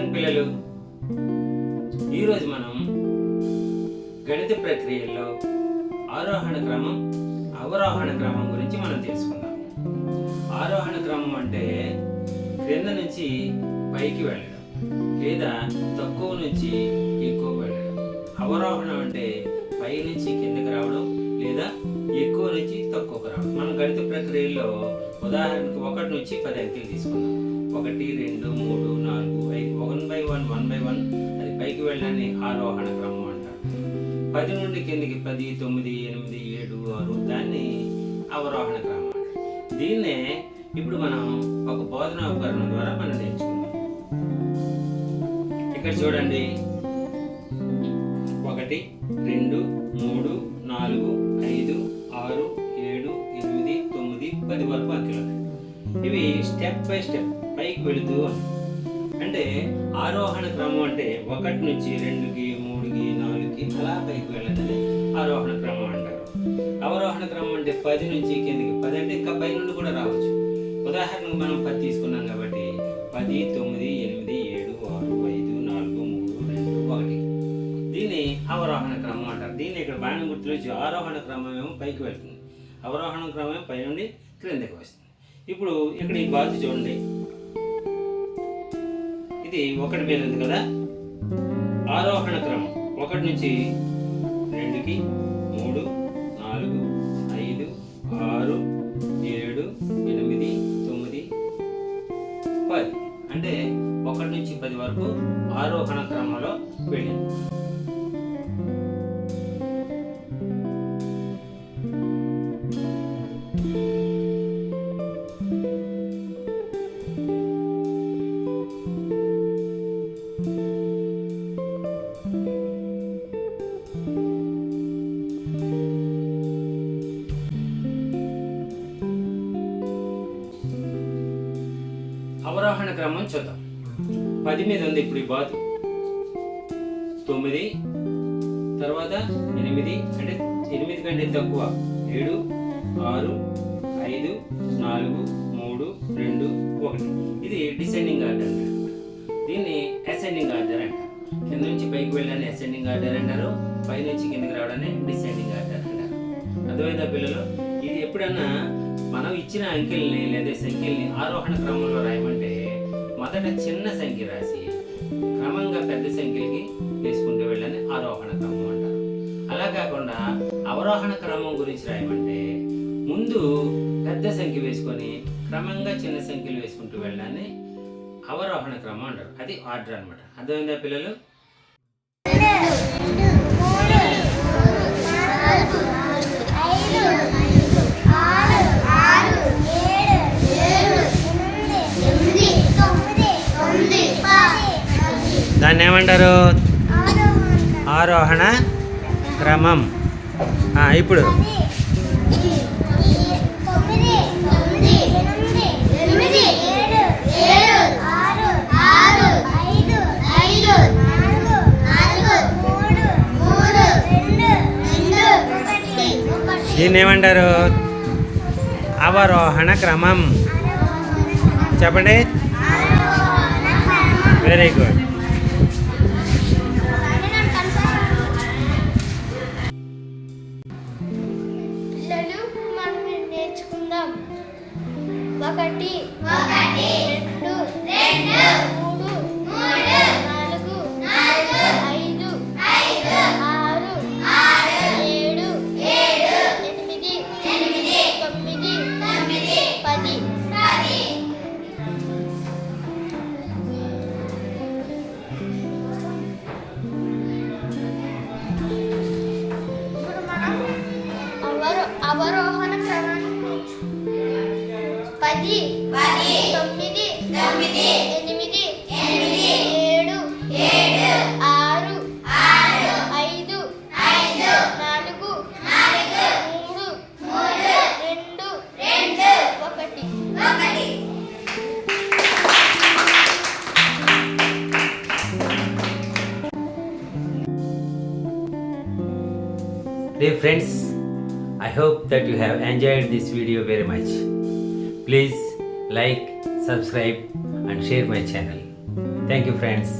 చూడండి పిల్లలు, ఈరోజు మనం గణిత ప్రక్రియల్లో ఆరోహణ క్రమం, అవరోహణ క్రమం గురించి మనం తెలుసుకుందాం. ఆరోహణ క్రమం అంటే క్రింద నుంచి పైకి వెళ్ళడం లేదా తక్కువ నుంచి ఎక్కువ వెళ్ళడం. అవరోహణం అంటే పై నుంచి కిందకి రావడం లేదా ఎక్కువ నుంచి తక్కువకు రావడం. మనం గణిత ప్రక్రియల్లో ఉదాహరణకు 1 నుంచి 10 అంకెలు తీసుకుందాం. 1, 2, 3, 4, 5 1 by 1 అది పైకి వెళ్ళడాన్ని ఆరోహణ క్రమం అంటారు. 10 నుండి కిందకి 10, 9, 8, 7, 6 దాన్ని అవరోహణ క్రమం అంటారు. దీన్నే ఇప్పుడు మనం ఒక బోధనా ఉపకరణం ద్వారా మనం నేర్చుకుందాం. ఇక్కడ చూడండి, 1, 2, 3, 4, 5, 6, 7, 8, 9, 10 వరకు అంకెలు. ఇవి స్టెప్ బై స్టెప్ పైకి వెళుతూ అంటే ఆరోహణ క్రమం అంటే 1 నుంచి 2కి 3కి 4కి అలా పైకి వెళ్ళదని ఆరోహణ క్రమం అంటారు. అవరోహణ క్రమం అంటే 10 నుంచి కిందకి 10 అంటే ఇంకా పై నుండి కూడా రావచ్చు. ఉదాహరణకు మనం 10 తీసుకున్నాం కాబట్టి 10, 9, 8, 7, 6, 5, 4, 3, 2, 1 దీన్ని అవరోహణ క్రమం అంటారు. దీన్ని ఇక్కడ బాణం గుర్తులో ఆరోహణ క్రమం ఏమో పైకి వెళ్తుంది, అవరోహణ క్రమం పై నుండి క్రిందకి వస్తుంది. ఇప్పుడు ఇక్కడ ఈ బాతు చూడండి, ఇది 1 మీద ఉంది కదా. ఆరోహణ క్రమం 1 నుంచి 2కి 3, 4, 5, 6, 7, 8, 9, 10 అంటే 1 నుంచి 10 వరకు ఆరోహణ క్రమంలో వెళ్ళింది. అవరోహణ క్రమం చూద్దాం. 10 మీద ఉంది ఇప్పుడు ఈ బాతు. 9 తర్వాత 8 అంటే 8 కంటే తక్కువ 7, 6, 5, 4, 3, 2, 1 ఇది డిసెండింగ్ ఆర్డర్ అంటారు. దీన్ని అసెండింగ్ ఆర్డర్ అంటారు. కింద నుంచి పైకి వెళ్ళాలని అసెండింగ్ ఆర్డర్ అంటారు, పై నుంచి కిందకి రావడాన్ని డిసెండింగ్ ఆర్డర్ అంటారు. అర్థమైందా పిల్లలు? ఇది ఎప్పుడన్నా మనం ఇచ్చిన అంకెల్ని లేదా సంఖ్యల్ని ఆరోహణ క్రమంలో రాయమంటే మొదట చిన్న సంఖ్య రాసి క్రమంగా పెద్ద సంఖ్యలకి వేసుకుంటూ వెళ్ళని ఆరోహణ క్రమం అంటారు. అలా కాకుండా అవరోహణ క్రమం గురించి రాయమంటే ముందు పెద్ద సంఖ్య వేసుకొని క్రమంగా చిన్న సంఖ్యలు వేసుకుంటూ వెళ్ళాలని అవరోహణ క్రమం అంటారు. అది ఆర్డర్ అన్నమాట. అర్థమైందా పిల్లలు? దాన్ని ఏమంటారు? ఆరోహణ క్రమం. ఇప్పుడు దీన్ని ఏమంటారు? అవరోహణ క్రమం. చెప్పండి. Very good. పిల్లలు మనం నేర్చుకుందాం. 1, 2, 3, 4, 5, 6, 7, 8, 9, 10. ఇప్పుడు మనం అవరోహణ క్రమాన్ని నేర్చుకుందాం. 10, 9, 8, 7, 6, 5, 4, 3, 2, 1. Dear friends, I hope that you have enjoyed this video very much. Please like, subscribe and share my channel. Thank you friends.